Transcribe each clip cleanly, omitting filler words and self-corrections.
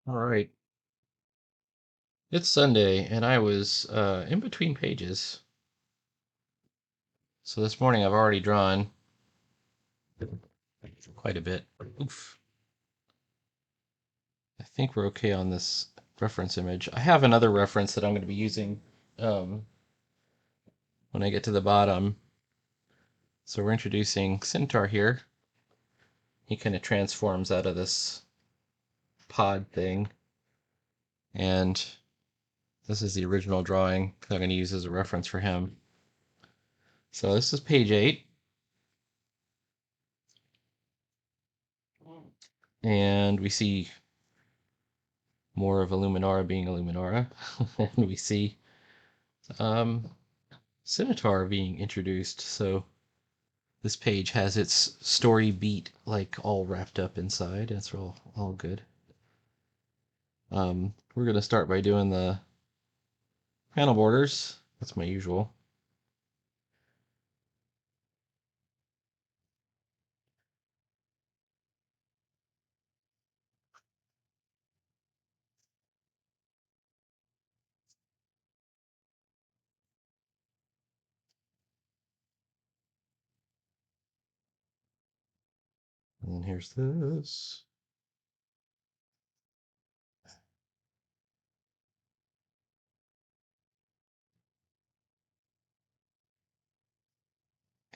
All right. It's Sunday, and I was in between pages. So this morning I've already drawn quite a bit. Oof. I think we're okay on this reference image. I have another reference that I'm going to be using um, when I get to the bottom. So we're introducing Centaur here. He kind of transforms out of this pod thing. And this is the original drawing that I'm going to use as a reference for him. So this is page 8. And we see more of Illuminara being Illuminara. And we see um, Scimitar being introduced. So this page has its story beat like all wrapped up inside. It's all good. We're going to start by doing the panel borders. That's my usual. And then here's this.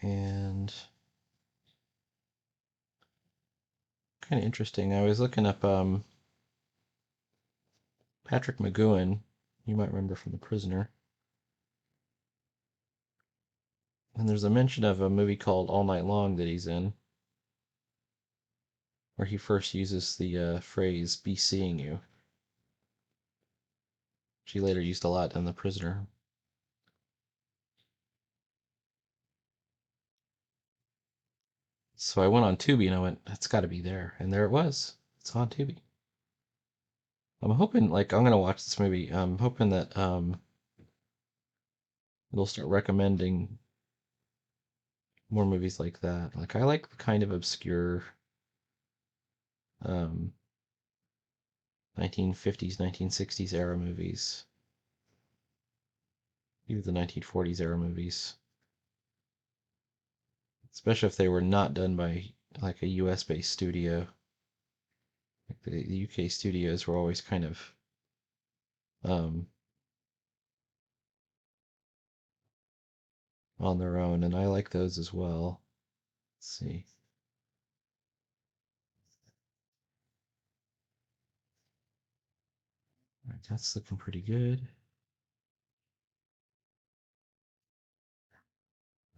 And kind of interesting. I was looking up Patrick McGowan. You might remember from The Prisoner. And there's a mention of a movie called All Night Long that he's in, where he first uses the phrase "be seeing you." She later used a lot in The Prisoner. So I went on Tubi and I went, that's got to be there. And there it was. It's on Tubi. I'm hoping, like, I'm going to watch this movie. I'm hoping that it'll start recommending more movies like that. Like, I like the kind of obscure um, 1950s, 1960s era movies, even the 1940s era movies, especially if they were not done by like a US based studio. Like the UK studios were always kind of um, on their own, and I like those as well. Let's see. All right, that's looking pretty good.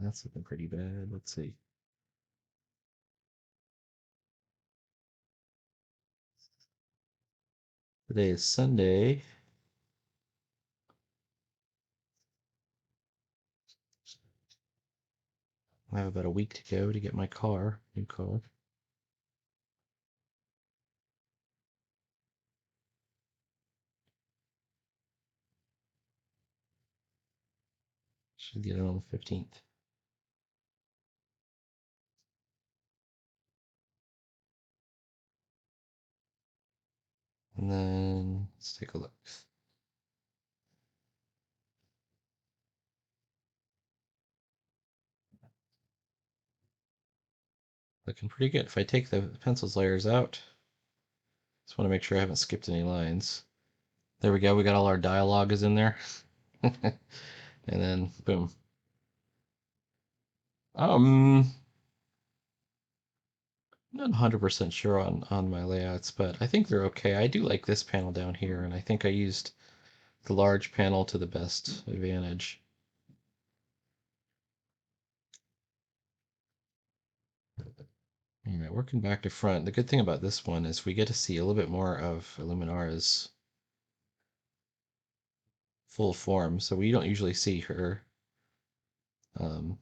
That's looking pretty bad. Let's see. Today is Sunday. I have about a week to go to get my car, new car. Should get it on the 15th. And then let's take a look. Looking pretty good. If I take the pencils layers out, just want to make sure I haven't skipped any lines. There we go. We got all our dialogue is in there. And then boom. I'm not 100% sure on my layouts, but I think they're okay. I do like this panel down here, and I think I used the large panel to the best advantage. All right, working back to front. The good thing about this one is we get to see a little bit more of Illuminara's full form. So we don't usually see her, um,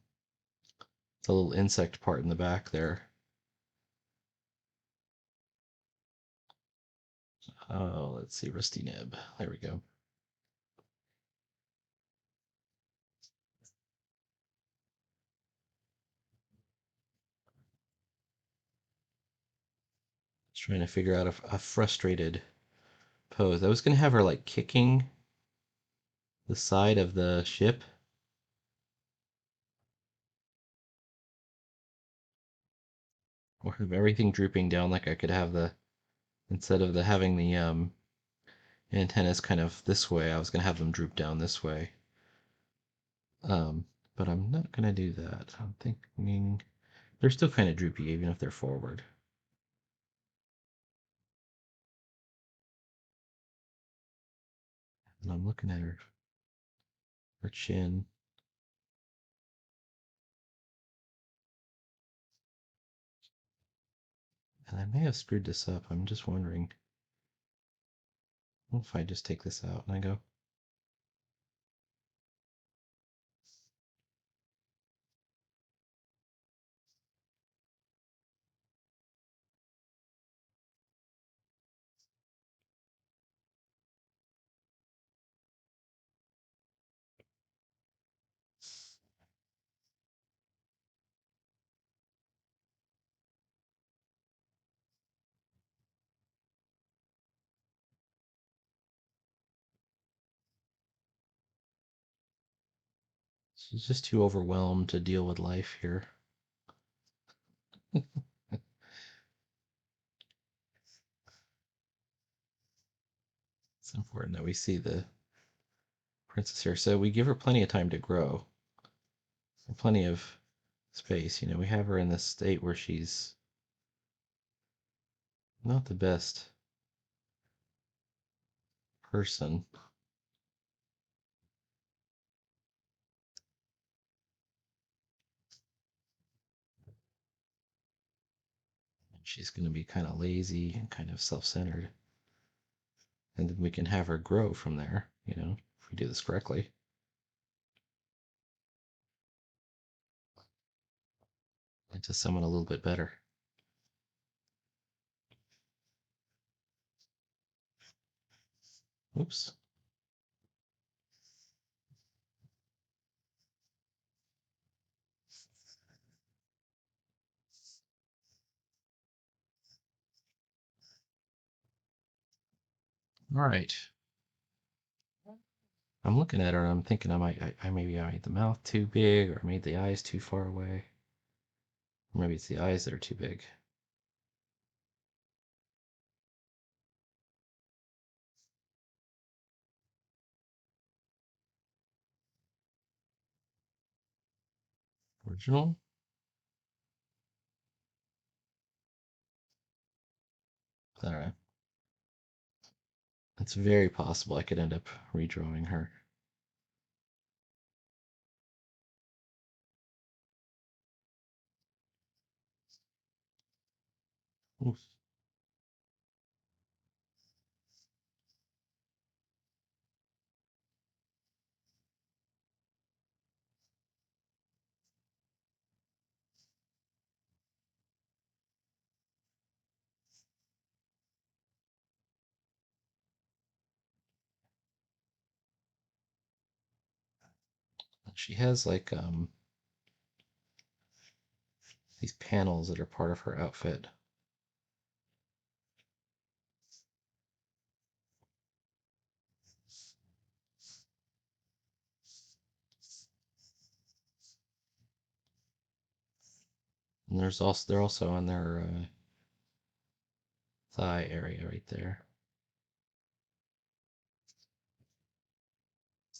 the little insect part in the back there. Oh, let's see, Rusty Nib. There we go. Just trying to figure out a frustrated pose. I was gonna have her like kicking the side of the ship. Or have everything drooping down, like I could have the, instead of the having the antennas kind of this way, I was gonna have them droop down this way. But I'm not gonna do that. I'm thinking they're still kind of droopy even if they're forward. And I'm looking at her chin. And I may have screwed this up. I'm just wondering. What if I just take this out and I go? She's just too overwhelmed to deal with life here. It's important that we see the princess here. So we give her plenty of time to grow. And plenty of space. You know, we have her in this state where she's not the best person. She's going to be kind of lazy and kind of self-centered. And then we can have her grow from there, you know, if we do this correctly. Into someone a little bit better. Oops. All right. I'm looking at her and I'm thinking I maybe I made the mouth too big or I made the eyes too far away. Or maybe it's the eyes that are too big. Original. All right. It's very possible I could end up redrawing her. Oof. She has like these panels that are part of her outfit. And they're also on their thigh area right there.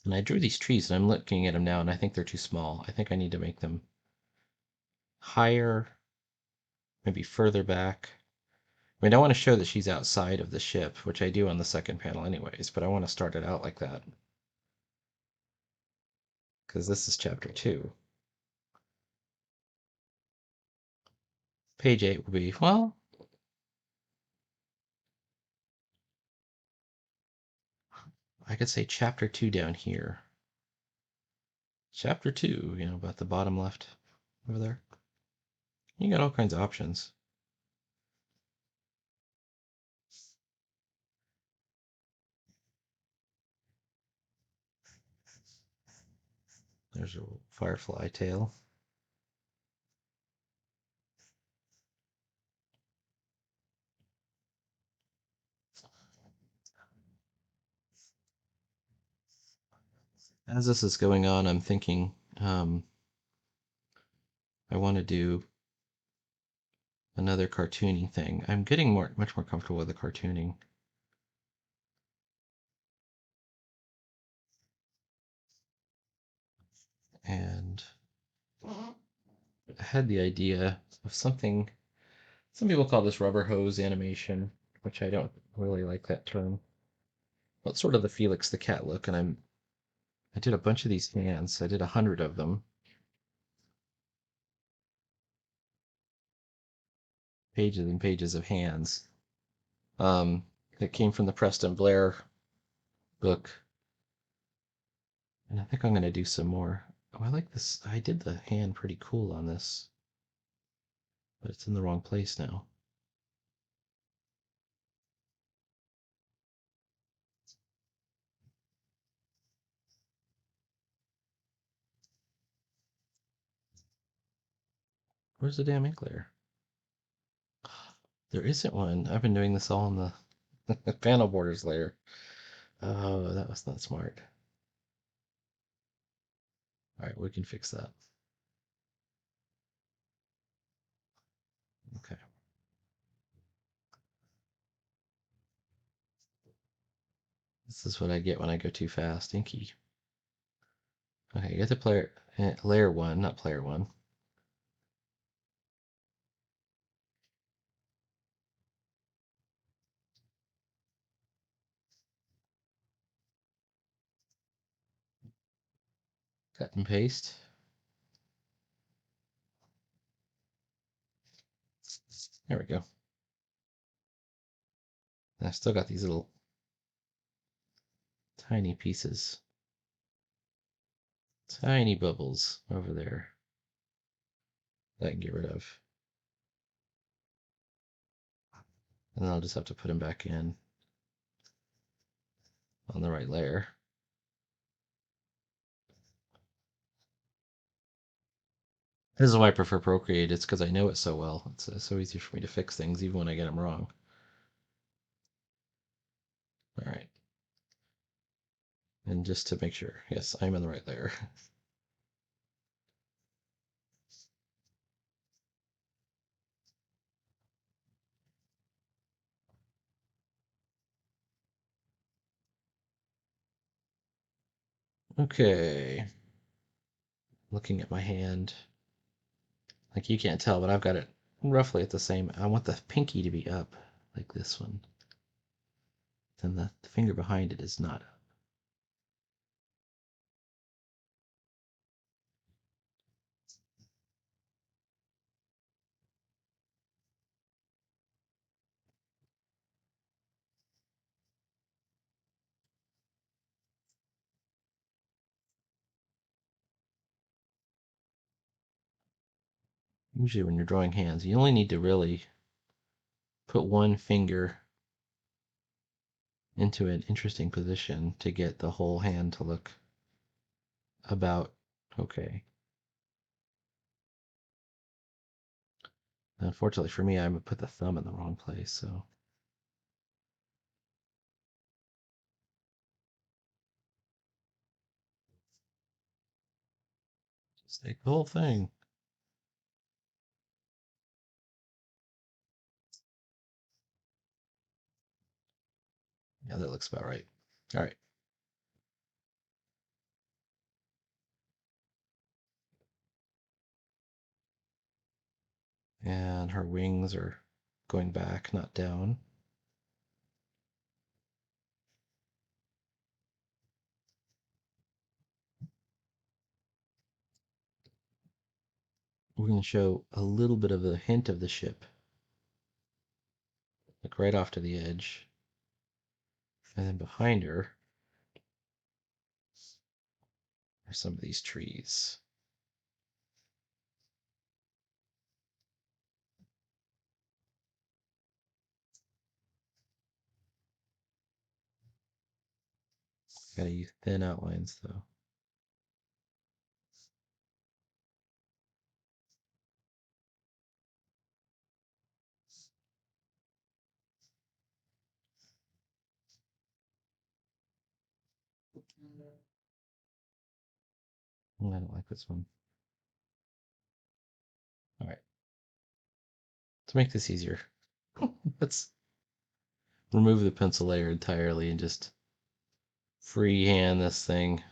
And I drew these trees and I'm looking at them now and I think they're too small. I think I need to make them higher, maybe further back. I mean, I want to show that she's outside of the ship, which I do on the second panel anyways, but I want to start it out like that. Because this is chapter 2. Page 8 will be, well, I could say chapter 2 down here. Chapter 2, you know, about the bottom left over there. You got all kinds of options. There's a firefly tail. As this is going on, I'm thinking I want to do another cartooning thing. I'm getting much more comfortable with the cartooning. And I had the idea of something, some people call this rubber hose animation, which I don't really like that term. Well, it's sort of the Felix the cat look, and I did a bunch of these hands. I did 100 of them, pages and pages of hands. That came from the Preston Blair book, and I think I'm going to do some more. Oh, I like this. I did the hand pretty cool on this, but it's in the wrong place now. Where's the damn ink layer? There isn't one. I've been doing this all in the panel borders layer. Oh, that was not smart. All right, we can fix that. Okay. This is what I get when I go too fast. Inky. Okay, get to layer one, not player one. Cut and paste. There we go. And I've still got these little tiny pieces, tiny bubbles over there that I can get rid of. And then I'll just have to put them back in on the right layer. This is why I prefer Procreate. It's because I know it so well. It's so easy for me to fix things even when I get them wrong. All right. And just to make sure, yes, I'm in the right layer. Okay. Looking at my hand. Like you can't tell, but I've got it roughly at the same. I want the pinky to be up, like this one. Then the finger behind it is not up. Usually when you're drawing hands, you only need to really put one finger into an interesting position to get the whole hand to look about okay. Unfortunately for me, I put the thumb in the wrong place, so just take the whole thing. Yeah, that looks about right. All right. And her wings are going back, not down. We're going to show a little bit of a hint of the ship, like right off to the edge. And then behind her are some of these trees. Gotta use thin outlines though. I don't like this one. All right. To make this easier, let's remove the pencil layer entirely and just freehand this thing.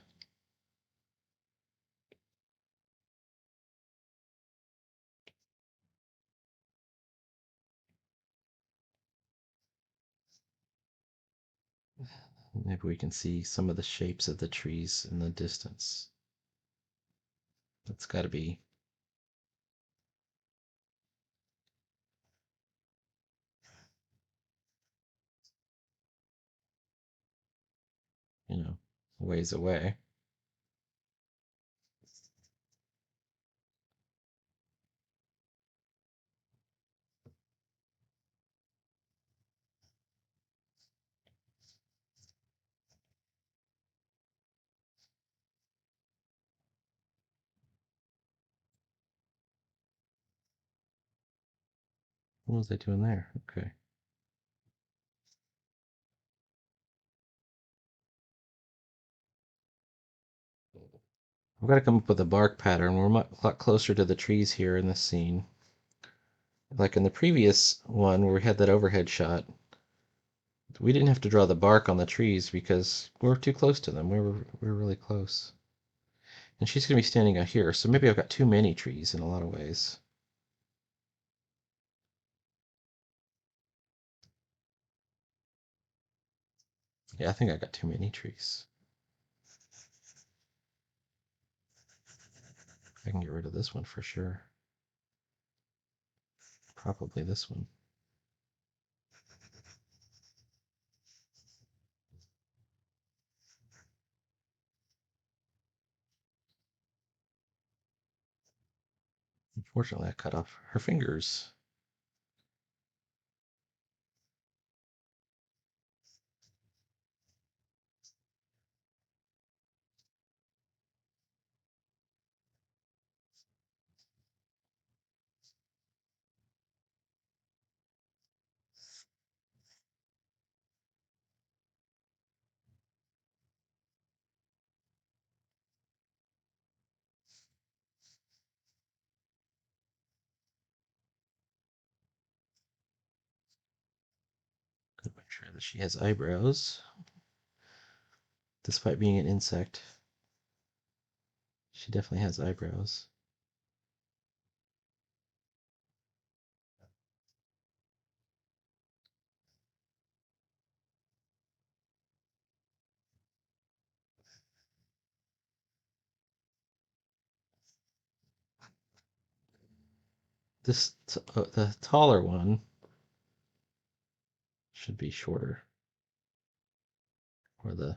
Maybe we can see some of the shapes of the trees in the distance. That's got to be, a ways away. What was I doing there? Okay. I've got to come up with a bark pattern. We're a lot closer to the trees here in this scene. Like in the previous one where we had that overhead shot, we didn't have to draw the bark on the trees because we were too close to them. We were really close. And she's going to be standing out here, so maybe I've got too many trees in a lot of ways. Yeah, I think I got too many trees. I can get rid of this one for sure. Probably this one. Unfortunately, I cut off her fingers. Gotta make sure that she has eyebrows. Despite being an insect, she definitely has eyebrows. The taller one should be shorter, or the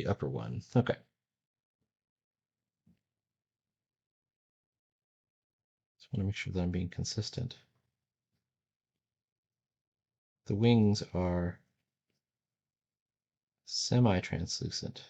upper one. Okay. Just want to make sure that I'm being consistent. The wings are semi-translucent.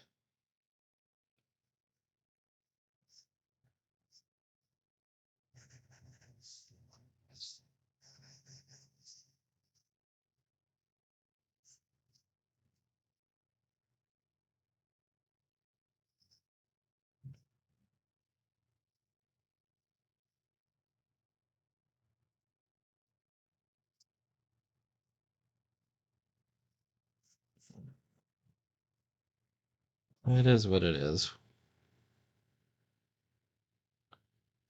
It is what it is.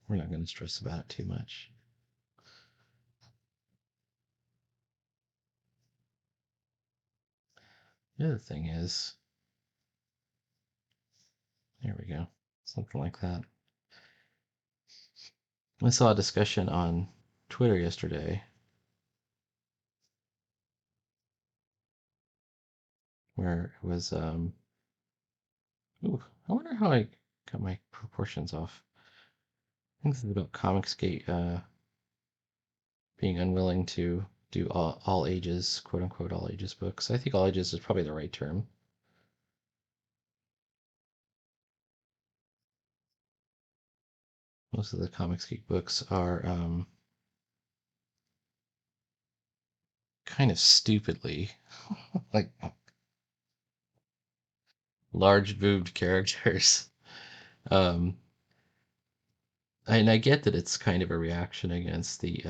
We're not going to stress about it too much. The other thing is, there we go, something like that. I saw a discussion on Twitter yesterday where it was, ooh, I wonder how I got my proportions off. I think this is about Comicsgate being unwilling to do all ages, quote unquote, all ages books. I think all ages is probably the right term. Most of the Comicsgate books are kind of stupidly like large boobed characters. Um, and I get that it's kind of a reaction against the,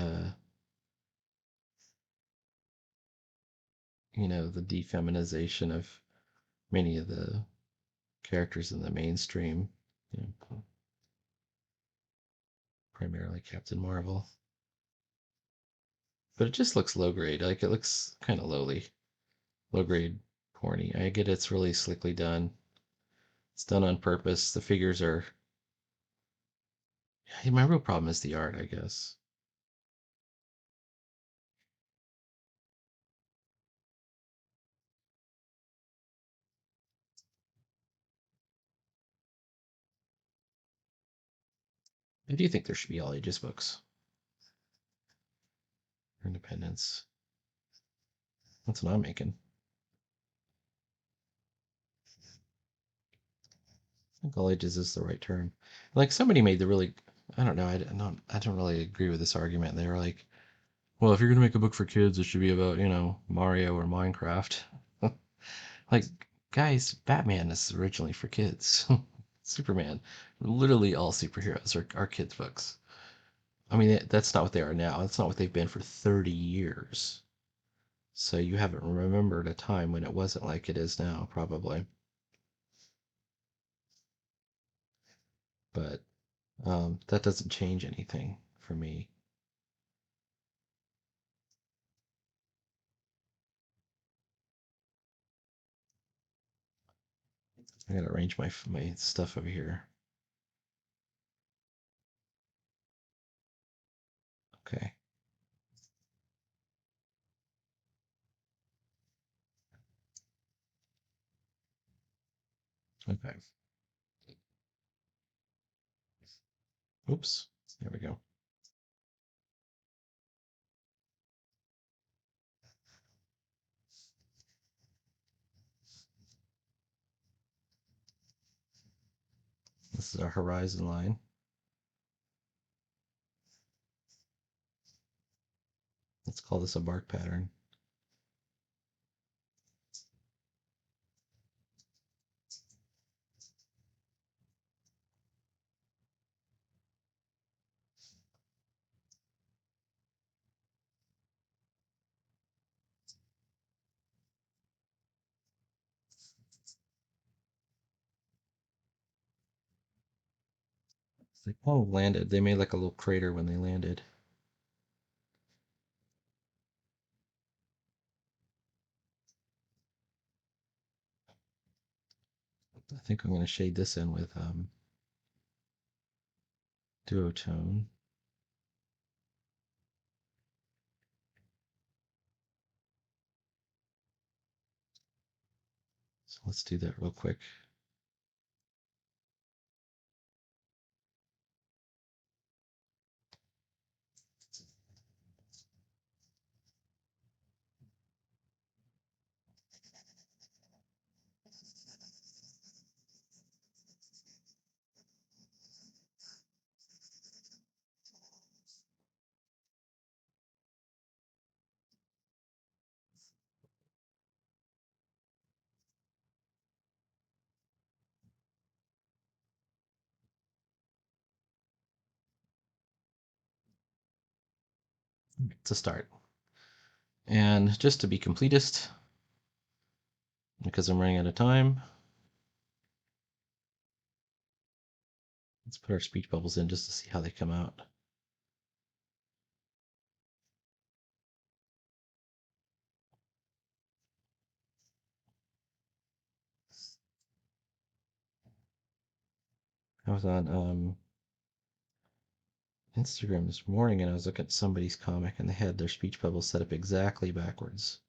the defeminization of many of the characters in the mainstream, you know, primarily Captain Marvel. But it just looks low grade. Like it looks kind of low grade, corny. I get it's really slickly done. It's done on purpose. The figures are. My real problem is the art, I guess. I do think there should be all ages books for independence. That's what I'm making. I think all ages is the right term. Like somebody made the really, I don't know, I don't really agree with this argument. They were like, well, if you're gonna make a book for kids, it should be about, Mario or Minecraft. Like, guys, Batman is originally for kids. Superman, literally all superheroes are kids' books. I mean, that's not what they are now. That's not what they've been for 30 years. So you haven't remembered a time when it wasn't like it is now, probably. But that doesn't change anything for me. I gotta arrange my stuff over here. Okay. Okay. Oops. There we go. This is our horizon line. Let's call this a bark pattern. They kind of landed. They made like a little crater when they landed. I think I'm going to shade this in with duotone. So let's do that real quick. To start. And just to be completist, because I'm running out of time, let's put our speech bubbles in just to see how they come out. I was on Instagram this morning and I was looking at somebody's comic and they had their speech bubbles set up exactly backwards.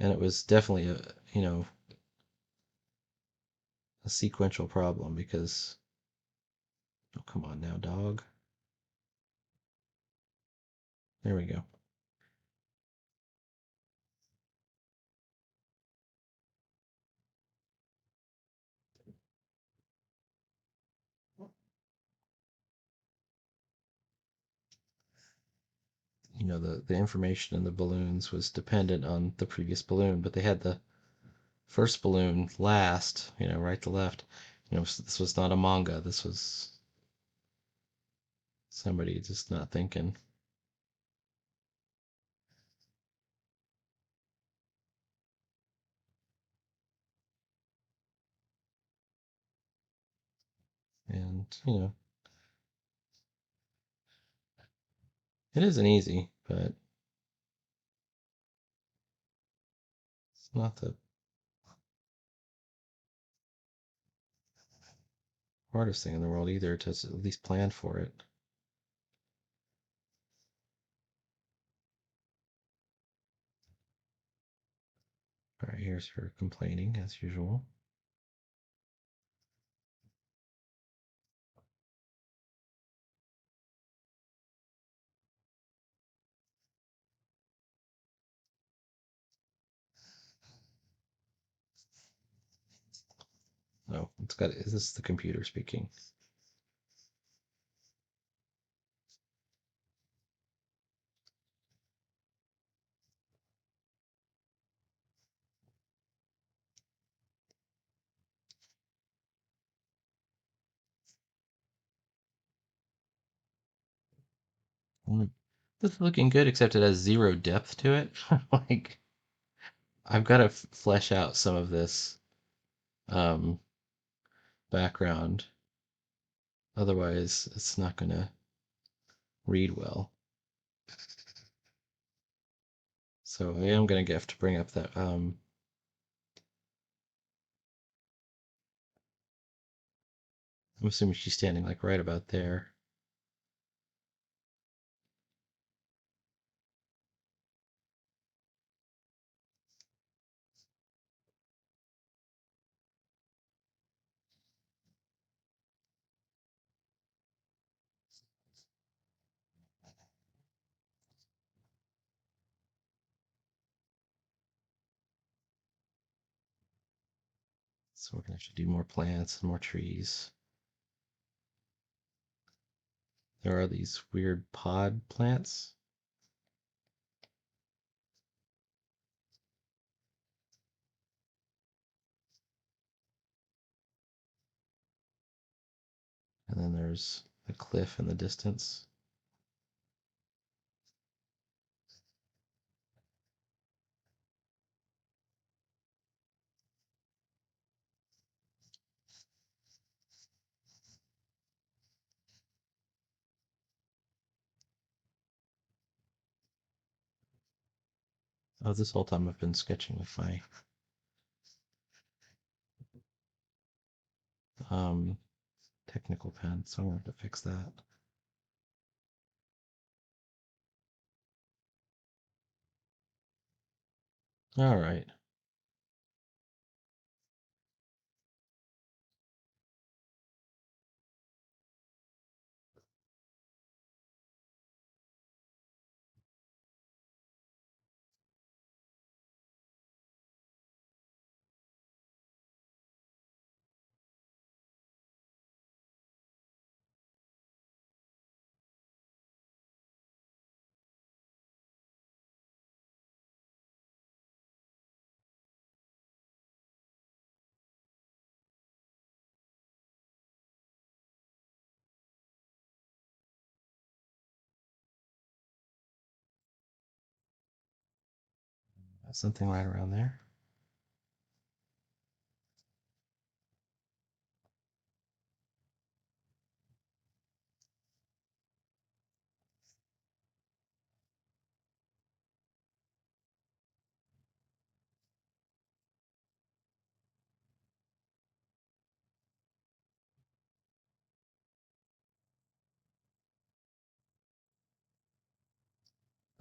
And it was definitely a sequential problem because, oh, come on now, dog. There we go. the information in the balloons was dependent on the previous balloon, but they had the first balloon last, right to left. This was not a manga. This was somebody just not thinking. And, it isn't easy, but it's not the hardest thing in the world either to at least plan for it. All right, here's her complaining as usual. No, is this the computer speaking? This is looking good, except it has zero depth to it. Like, I've got to flesh out some of this um, background. Otherwise, it's not going to read well. So I am going to have to bring up that. I'm assuming she's standing like right about there. So we're going to have to do more plants and more trees. There are these weird pod plants. And then there's a cliff in the distance. Oh, this whole time I've been sketching with my technical pen, so I'm going to have to fix that. All right. Something right around there.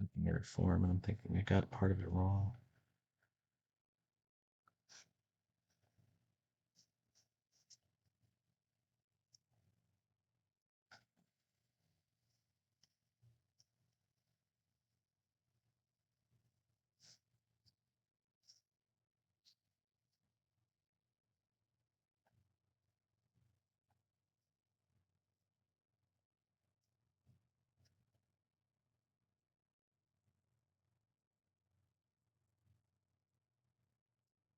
Looking at her form, and I'm thinking I got part of it wrong.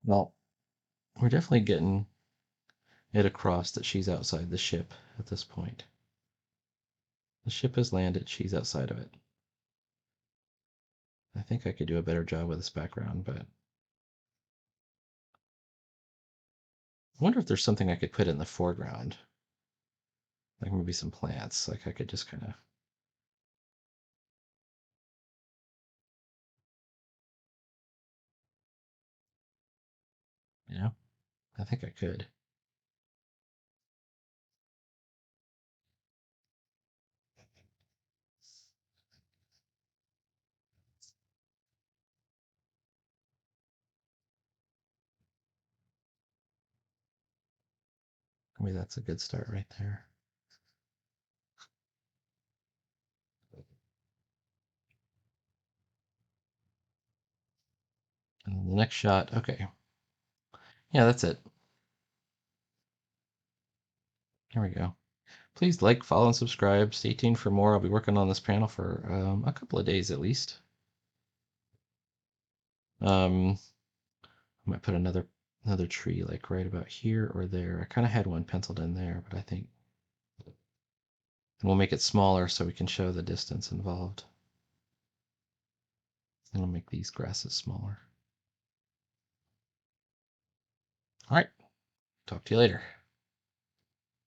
Well, we're definitely getting it across that she's outside the ship at this point. The ship has landed, she's outside of it. I think I could do a better job with this background, but I wonder if there's something I could put in the foreground. Like maybe some plants. Like I could just kind of, you know, I think I could. Maybe that's a good start right there. And then the next shot, okay. Yeah, that's it. There we go. Please like, follow, and subscribe. Stay tuned for more. I'll be working on this panel for a couple of days at least. I might put another tree like right about here or there. I kind of had one penciled in there, but I think, and we'll make it smaller so we can show the distance involved. And I'll make these grasses smaller. All right, talk to you later.